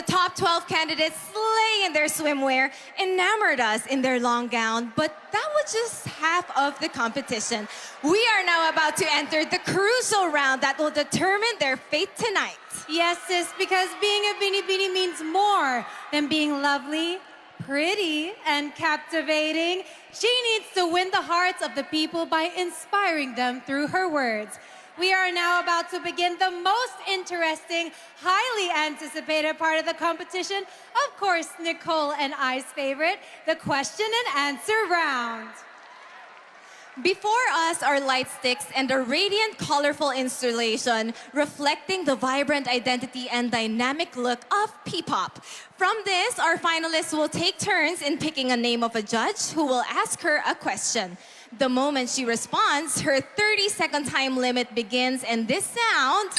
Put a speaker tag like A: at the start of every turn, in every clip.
A: the top 12 candidates slay in their swimwear, enamored us in their long gown, but that was just half of the competition. We are now about to enter the crucial round that will determine their fate tonight.
B: Yes, sis, because being a Binibini means more than being lovely, pretty, and captivating. She needs to win the hearts of the people by inspiring them through her words. We are now about to begin the most interesting, highly anticipated part of the competition. Of course, Nicole and I's favorite, the question and answer round.
A: Before us are light sticks and a radiant, colorful installation reflecting the vibrant identity and dynamic look of P-pop. From this, our finalists will take turns in picking a name of a judge who will ask her a question. The moment she responds, her 30-second time limit begins, and this sound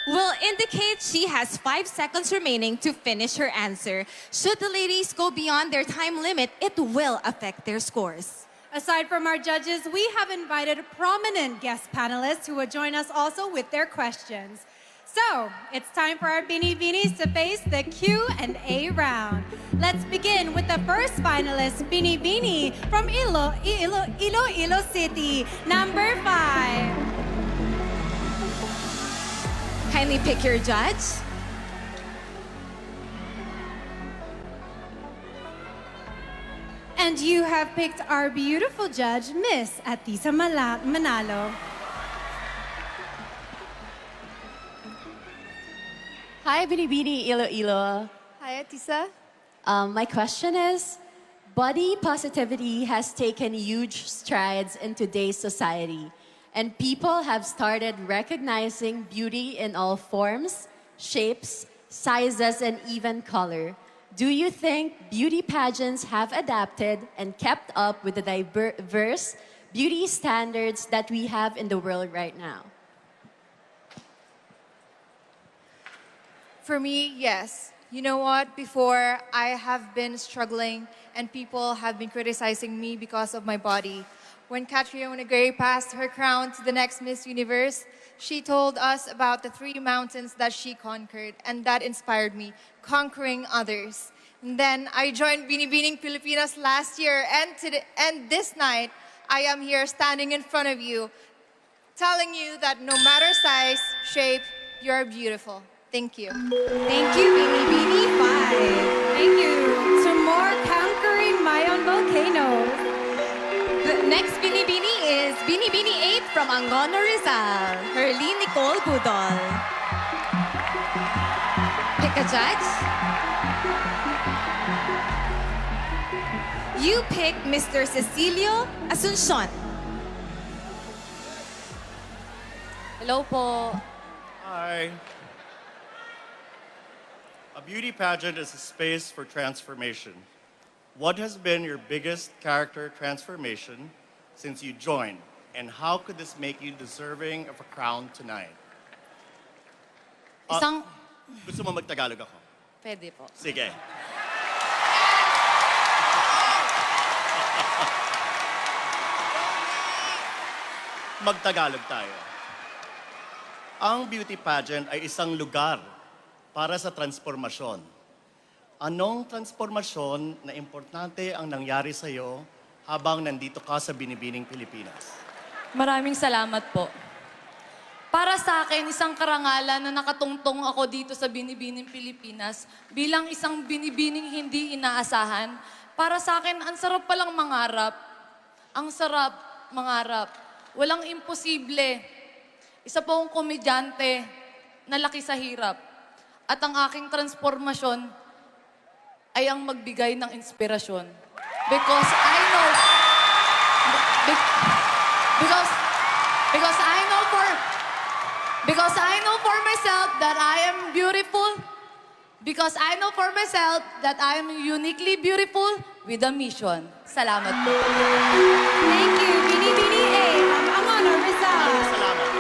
A: will indicate she has 5 seconds remaining to finish her answer. Should the ladies go beyond their time limit, it will affect their scores.
B: Aside from our judges, we have invited prominent guest panelists who will join us also with their questions. So, it's time for our Binibinis to face the Q&A round. Let's begin with the first finalist, Binibini from Iloilo City, number 5.
A: Kindly pick your judge.
B: And you have picked our beautiful judge, Miss Atisa Manalo.
C: Hi, Binibini Iloilo.
D: Hi, Atisa.
C: My question is, body positivity has taken huge strides in today's society, and people have started recognizing beauty in all forms, shapes, sizes, and even color. Do you think beauty pageants have adapted and kept up with the diverse beauty standards that we have in the world right now?
D: For me, yes. You know what? Before, I have been struggling and people have been criticizing me because of my body. When Catriona Gray passed her crown to the next Miss Universe, she told us about the 3 mountains that she conquered, and that inspired me, conquering others. And then I joined Binibining Pilipinas last year, and this night, I am here standing in front of you, telling you that no matter size, shape, you are beautiful. Thank you.
A: Thank you, Binibini 5.
B: Thank you to more conquering Mayon volcanoes.
A: The next Binibini is Binibini 8 from Angono, Rizal, Herline Nicole Budol. Pick a judge. You pick Mr. Cecilio Asuncion.
C: Hello po.
E: Hi. A beauty pageant is a space for transformation. What has been your biggest character transformation since you joined? And how could this make you deserving of a crown tonight? Gusto mo mag-Tagalog ako?
C: Pwede po.
E: Sige. Mag-Tagalog tayo. Ang beauty pageant ay isang lugar para sa transformasyon. Anong transformasyon na importante ang nangyari sa iyo habang nandito ka sa Binibining Pilipinas?
F: Maraming salamat po. Para sa akin, isang karangalan na nakatungtong ako dito sa Binibining Pilipinas bilang isang binibining hindi inaasahan. Para sa akin, ang sarap palang mangarap. Ang sarap mangarap. Walang imposible. Isa po akong komedyante na laki sa hirap. At ang aking transformasyon ay ang magbigay ng inspirasyon. Because I know, because I know for myself that I am beautiful. Because I know for myself that I am uniquely beautiful with a mission. Salamat po.
B: Thank you, Binibini A from Angono, Rizal.
E: Salamat.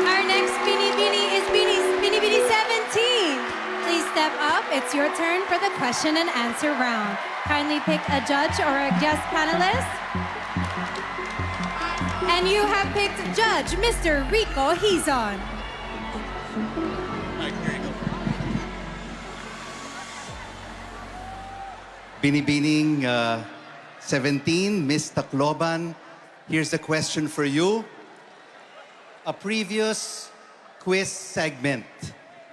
B: Our next Binibini is Binibini 17. Please step up. It's your turn for the question and answer round. Kindly pick a judge or a guest panelist. And you have picked Judge Mr. Rico Hizon.
G: Binibining 17, Miss Tacloban, here's a question for you. A previous quiz segment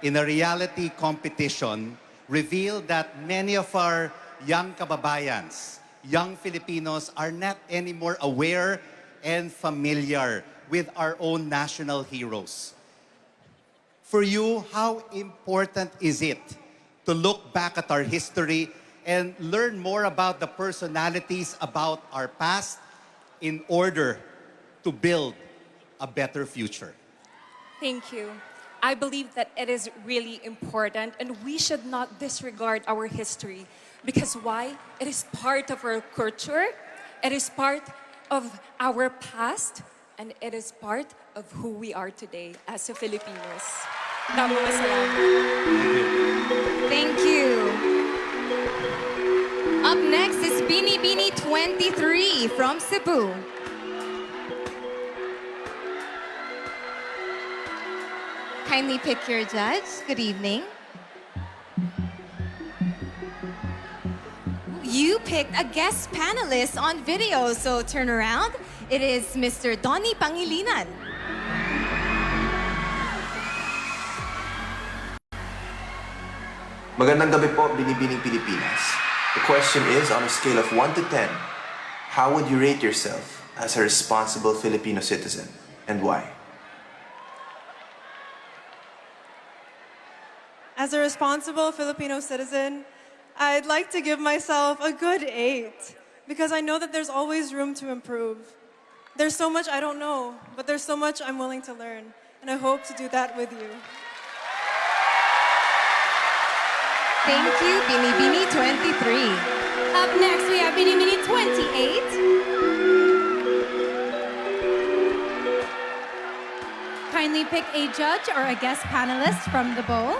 G: in a reality competition revealed that many of our young kababayans, young Filipinos, are not anymore aware and familiar with our own national heroes. For you, how important is it to look back at our history and learn more about the personalities about our past in order to build a better future?
H: Thank you. I believe that it is really important and we should not disregard our history. Because why? It is part of our culture, it is part of our past, and it is part of who we are today as a Filipinos. Maraming salamat.
A: Thank you. Up next is Binibining 23 from Cebu. Kindly pick your judge. Good evening. You picked a guest panelist on video, so turn around. It is Mr. Donnie Pangilinan.
I: Magandang gabi po, Binibining Pilipinas. The question is, on a scale of 1 to 10, how would you rate yourself as a responsible Filipino citizen, and why?
J: As a responsible Filipino citizen, I'd like to give myself a good 8 because I know that there's always room to improve. There's so much I don't know, but there's so much I'm willing to learn, and I hope to do that with you.
A: Thank you, Binibining 23.
B: Up next, we have Binibining 28. Kindly pick a judge or a guest panelist from the bowl.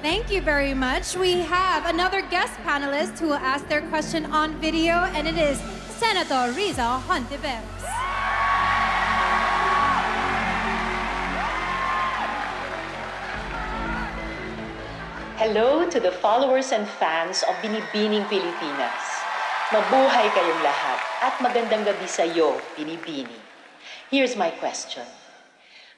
B: Thank you very much. We have another guest panelist who will ask their question on video, and it is Senator Riza Hontiveros.
K: Hello to the followers and fans of Binibining Pilipinas. Mabuhay kayong lahat at magandang gabi sa iyo, Binibini. Here's my question.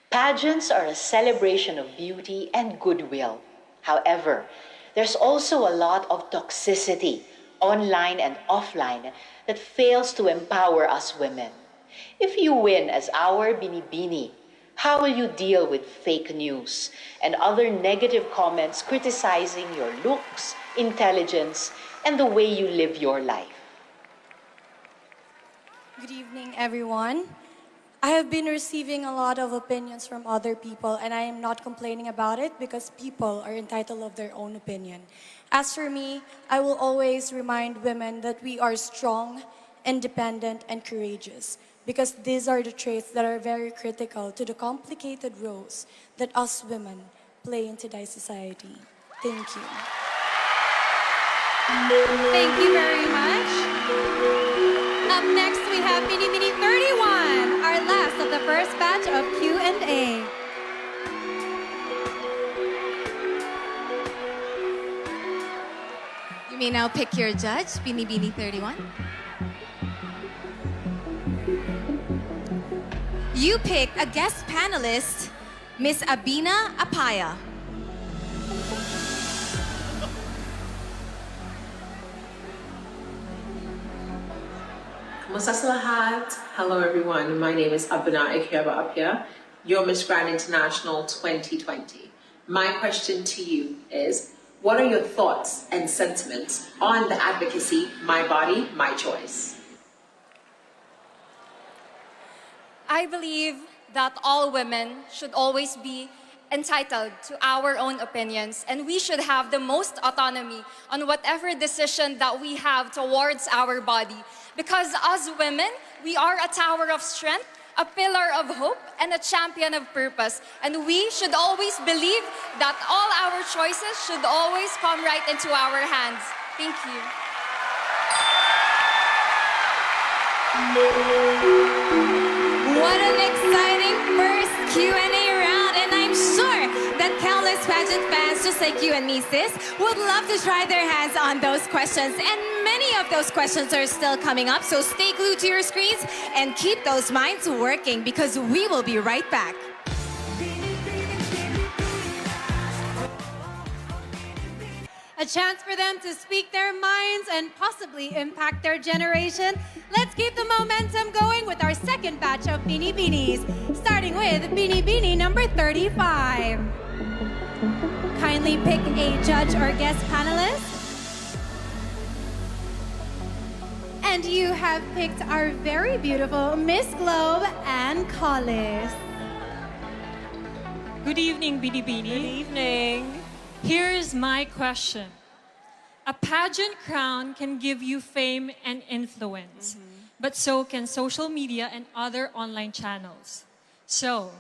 K: Pageants are a celebration of beauty and goodwill. However, there's also a lot of toxicity, online and offline, that fails to empower us women. If you win as our Binibini, how will you deal with fake news and other negative comments criticizing your looks, intelligence, and the way you live your life?
L: Good evening, everyone. I have been receiving a lot of opinions from other people, and I am not complaining about it because people are entitled of their own opinion. As for me, I will always remind women that we are strong, independent, and courageous, because these are the traits that are very critical to the complicated roles that us women play in today's society. Thank you.
B: Thank you very much. Up next, we have Binibining 31, our last of the first batch of Q&A.
A: You may now pick your judge, Binibining 31. You pick a guest panelist, Miss Abina Apaya.
M: Kumusta sa lahat? Hello everyone, my name is Abina Apia, your Miss Grand International 2020. My question to you is, what are your thoughts and sentiments on the advocacy, My Body, My Choice?
D: I believe that all women should always be entitled to our own opinions, and we should have the most autonomy on whatever decision that we have towards our body. Because as women, we are a tower of strength, a pillar of hope, and a champion of purpose. And we should always believe that all our choices should always come right into our hands. Thank you.
A: What an exciting first Q&A round, and I'm sure that that countless pageant fans just like you and me, sis, would love to try their hands on those questions. And many of those questions are still coming up, so stay glued to your screens and keep those minds working because we will be right back.
B: A chance for them to speak their minds and possibly impact their generation. Let's keep the momentum going with our second batch of Binibinis, starting with Binibini number 35. Kindly pick a judge or guest panelist. And you have picked our very beautiful Miss Globe and Collis.
N: Good evening, Binibini.
C: Good evening.
N: Here's my question. A pageant crown can give you fame and influence, but so can social media and other online channels. So,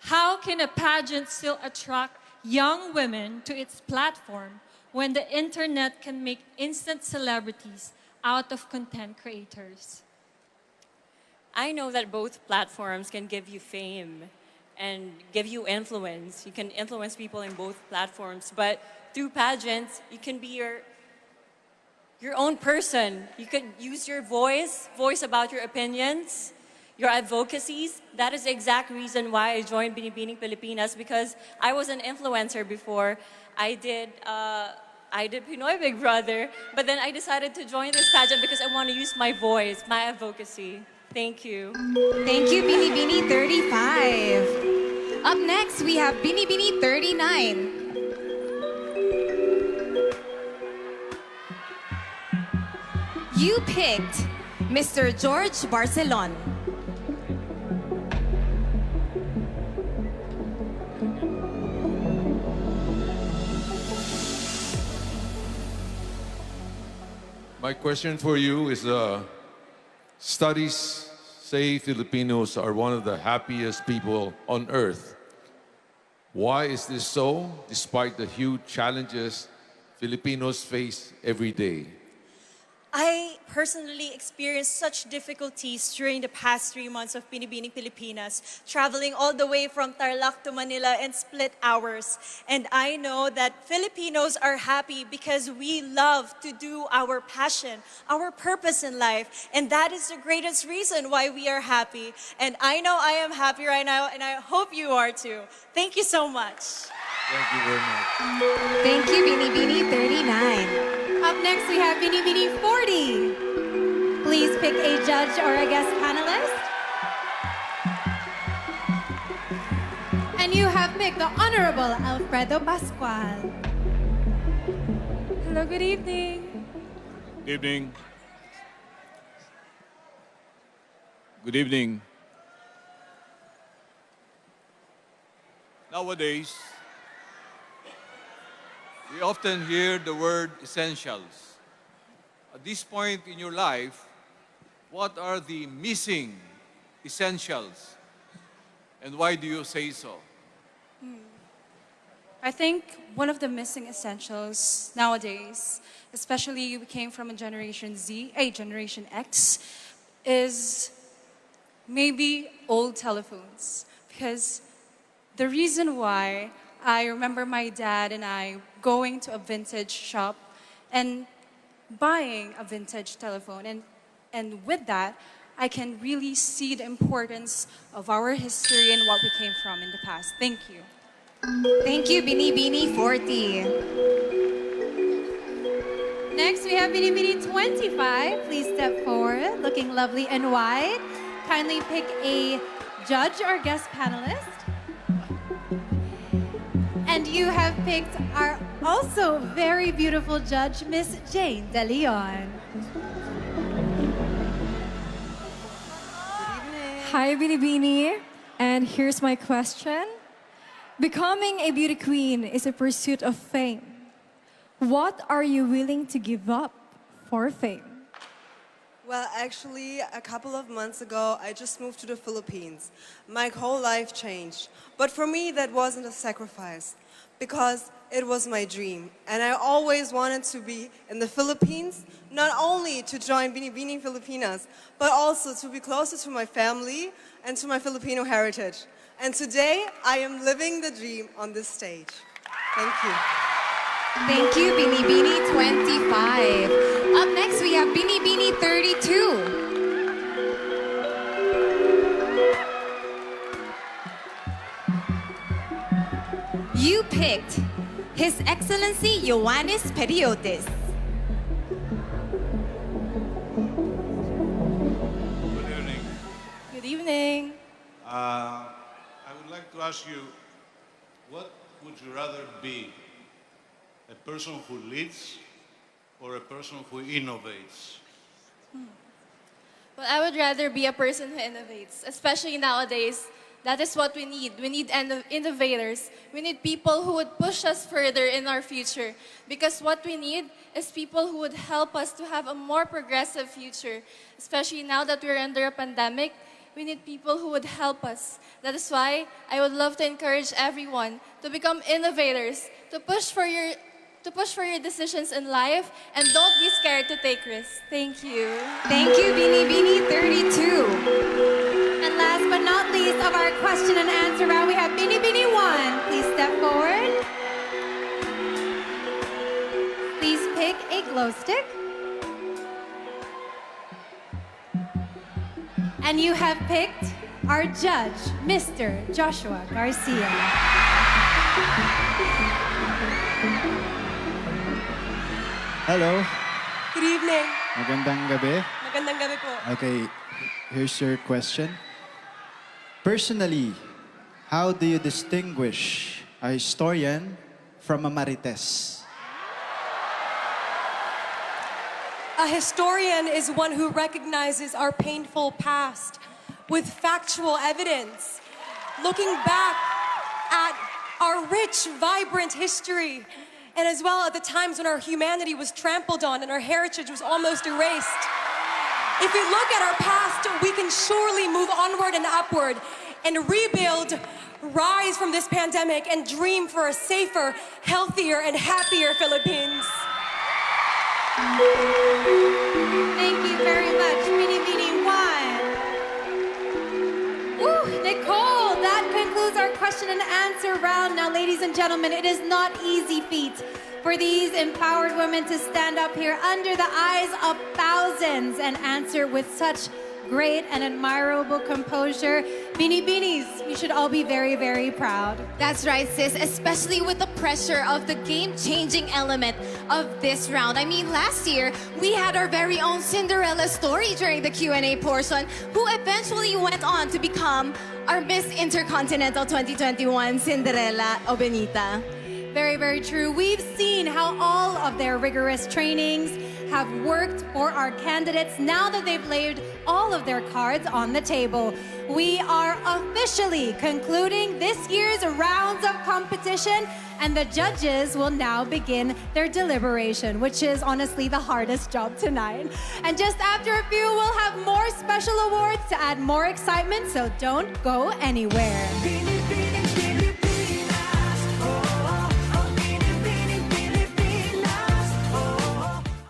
N: how can a pageant still attract young women to its platform when the internet can make instant celebrities out of content creators?
C: I know that both platforms can give you fame and give you influence. You can influence people in both platforms, but through pageants, you can be your own person. You could use your voice about your opinions, your advocacies. That is the exact reason why I joined Binibining Pilipinas, because I was an influencer before. I did Pinoy Big Brother, but then I decided to join this pageant because I want to use my voice, my advocacy. Thank you.
A: Thank you, Binibini 35. Up next, we have Binibini 39. You picked Mr. George Barcelon.
O: My question for you is, studies say Filipinos are one of the happiest people on earth. Why is this so, despite the huge challenges Filipinos face every day?
P: I personally experienced such difficulties during the past 3 months of Binibining Pilipinas, traveling all the way from Tarlac to Manila in split hours. And I know that Filipinos are happy because we love to do our passion, our purpose in life. And that is the greatest reason why we are happy. And I know I am happy right now, and I hope you are too. Thank you so much.
O: Thank you very much.
A: Thank you, Binibini 39.
B: Up next, we have Binibini 40. Please pick a judge or a guest panelist. And you have picked the Honorable Alfredo Pascual.
N: Hello, good evening.
Q: Good evening. Good evening. Nowadays, we often hear the word essentials. At this point in your life, what are the missing essentials? And why do you say so?
L: I think one of the missing essentials nowadays, especially we came from a Generation Z, a Generation X, is maybe old telephones. Because the reason why I remember my dad and I going to a vintage shop and buying a vintage telephone. And with that, I can really see the importance of our history and what we came from in the past. Thank you.
A: Thank you, Binibini 40.
B: Next, we have Binibini 25. Please step forward, looking lovely and white. Kindly pick a judge or guest panelist. And you have picked our also very beautiful judge, Miss Jane De Leon.
R: Hi, Binibini. And here's my question. Becoming a beauty queen is a pursuit of fame. What are you willing to give up for fame?
J: Well, actually, a couple of months ago, I just moved to the Philippines. My whole life changed. But for me, that wasn't a sacrifice because it was my dream. And I always wanted to be in the Philippines, not only to join Binibining Pilipinas, but also to be closer to my family and to my Filipino heritage. And today, I am living the dream on this stage. Thank you.
A: Thank you, Binibini 25. Up next, we have Binibini 32. You picked His Excellency Ioannis Periotis.
S: Good evening.
L: Good evening.
S: I would like to ask you, what would you rather be? A person who leads or a person who innovates?
T: Well, I would rather be a person who innovates, especially nowadays. That is what we need. We need innovators. We need people who would push us further in our future. Because what we need is people who would help us to have a more progressive future. Especially now that we're under a pandemic, we need people who would help us. That is why I would love to encourage everyone to become innovators, to push for your decisions in life, and don't be scared to take risks. Thank you.
A: Thank you, Binibini 32.
B: And last but not least of our question and answer round, we have Binibini 1. Please step forward. Please pick a glow stick. And you have picked our judge, Mr. Joshua Garcia.
U: Hello.
J: Good evening.
U: Magandang gabi.
J: Magandang gabi po.
U: Okay, here's your question. Personally, how do you distinguish a historian from a marites?
L: A historian is one who recognizes our painful past with factual evidence, looking back at our rich, vibrant history, and as well at the times when our humanity was trampled on and our heritage was almost erased. If we look at our past, we can surely move onward and upward and rebuild, rise from this pandemic, and dream for a safer, healthier, and happier Philippines.
B: Thank you very much, Binibini 1. Woo, Nicole, that concludes our question and answer round. Now, ladies and gentlemen, it is not easy feat for these empowered women to stand up here under the eyes of thousands and answer with such great and admirable composure. Binibinis, you should all be very, very proud.
A: That's right, sis, especially with the pressure of the game-changing element of this round. I mean, last year, we had our very own Cinderella story during the Q&A portion, who eventually went on to become our Miss Intercontinental 2021, Cinderella Obenita.
B: Very, very true. We've seen how all of their rigorous trainings have worked for our candidates now that they've laid all of their cards on the table. We are officially concluding this year's rounds of competition, and the judges will now begin their deliberation, which is honestly the hardest job tonight. And just after a few, we'll have more special awards to add more excitement, so don't go anywhere.